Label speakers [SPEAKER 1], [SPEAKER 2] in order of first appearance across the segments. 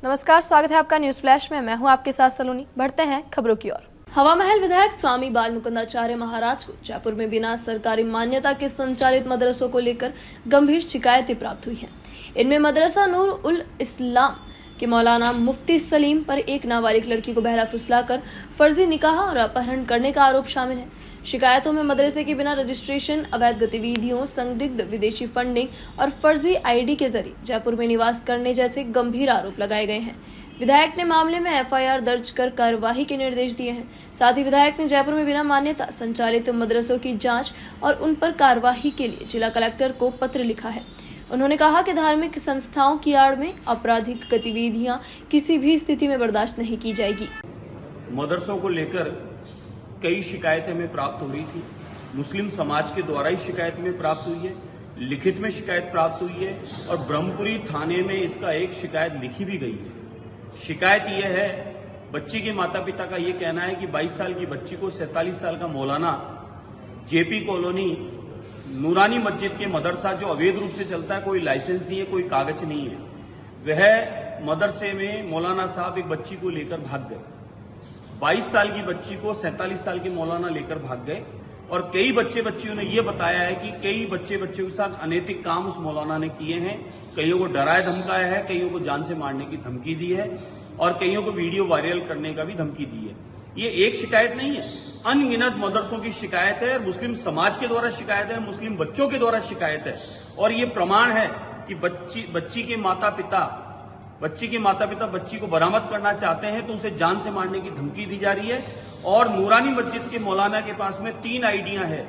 [SPEAKER 1] नमस्कार, स्वागत है आपका न्यूज फ्लैश में। मैं हूं आपके साथ सलोनी। बढ़ते हैं खबरों की ओर। हवा महल विधायक स्वामी बाल मुकुंदाचार्य महाराज को जयपुर में बिना सरकारी मान्यता के संचालित मदरसों को लेकर गंभीर शिकायतें प्राप्त हुई हैं। इनमें मदरसा नूर उल इस्लाम के मौलाना मुफ्ती सलीम पर एक नाबालिग लड़की को बहला फुसलाकर फर्जी निकाह और अपहरण करने का आरोप शामिल है। शिकायतों में मदरसे के बिना रजिस्ट्रेशन, अवैध गतिविधियों, संदिग्ध विदेशी फंडिंग और फर्जी आईडी के जरिए जयपुर में निवास करने जैसे गंभीर आरोप लगाए गए हैं। विधायक ने मामले में एफआईआर दर्ज कर कार्यवाही के निर्देश दिए हैं। साथ ही विधायक ने जयपुर में बिना मान्यता संचालित मदरसों की जांच और उन पर कार्यवाही के लिए जिला कलेक्टर को पत्र लिखा है। उन्होंने कहा कि धार्मिक संस्थाओं की आड़ में आपराधिक गतिविधियां किसी भी स्थिति में बर्दाश्त नहीं की जाएगी।
[SPEAKER 2] मदरसों को लेकर कई शिकायतें हमें प्राप्त हो रही थी। मुस्लिम समाज के द्वारा ही शिकायत में प्राप्त हुई है, लिखित में शिकायत प्राप्त हुई है और ब्रह्मपुरी थाने में इसका एक शिकायत लिखी भी गई है। शिकायत यह है, बच्ची के माता पिता का यह कहना है कि 22 साल की बच्ची को 47 साल का मौलाना जेपी कॉलोनी नूरानी मस्जिद के मदरसा जो अवैध रूप से चलता है, कोई लाइसेंस नहीं है, कोई कागज नहीं है, वह मदरसे में मौलाना साहब एक बच्ची को लेकर भाग गए। 22 साल की बच्ची को 47 साल के मौलाना लेकर भाग गए और कई बच्चियों ने यह बताया है कि कई बच्चों के साथ अनैतिक काम उस मौलाना ने किए हैं। कईयों को डराया धमकाया है, कईयों को जान से मारने की धमकी दी है और कईयों को वीडियो वायरल करने का भी धमकी दी है। ये एक शिकायत नहीं है, अनगिनत मदरसों की शिकायत है, मुस्लिम समाज के द्वारा शिकायत है, मुस्लिम बच्चों के द्वारा शिकायत है। और ये प्रमाण है कि बच्ची के माता पिता बच्ची को बरामद करना चाहते हैं तो उसे जान से मारने की धमकी दी जा रही है। और नूरानी मस्जिद के मौलाना के पास में 3 आईडियां हैं,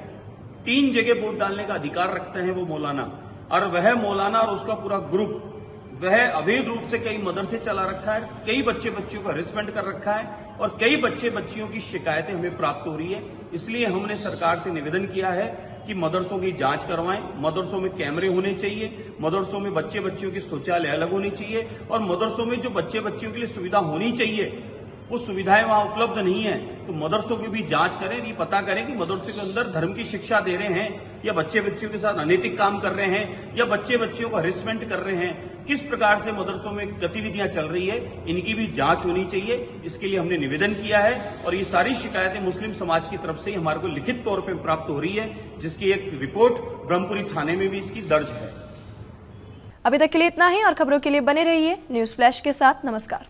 [SPEAKER 2] 3 जगह वोट डालने का अधिकार रखते हैं वो मौलाना, और वह मौलाना और उसका पूरा ग्रुप वह अवैध रूप से कई मदरसे चला रखा है, कई बच्चियों को हरेसमेंट कर रखा है और कई बच्चियों की शिकायतें हमें प्राप्त हो रही है। इसलिए हमने सरकार से निवेदन किया है कि मदरसों की जांच करवाएं, मदरसों में कैमरे होने चाहिए, मदरसों में बच्चियों की शौचालय अलग होनी चाहिए और मदरसों में जो बच्चियों के लिए सुविधा होनी चाहिए वो सुविधाएं वहां उपलब्ध नहीं है। तो मदरसों की भी जांच करें, ये पता करें कि मदरसों के अंदर धर्म की शिक्षा दे रहे हैं या बच्चियों के साथ अनैतिक काम कर रहे हैं या बच्चियों को हरेसमेंट कर रहे हैं, किस प्रकार से मदरसों में गतिविधियां चल रही है, इनकी भी जांच होनी चाहिए। इसके लिए हमने निवेदन किया है और ये सारी शिकायतें मुस्लिम समाज की तरफ से ही हमारे को लिखित तौर पर प्राप्त हो रही है, जिसकी एक रिपोर्ट ब्रह्मपुरी थाने में भी इसकी दर्ज है।
[SPEAKER 1] अभी तक के लिए इतना ही और खबरों के लिए बने रहिए न्यूज फ्लैश के साथ। नमस्कार।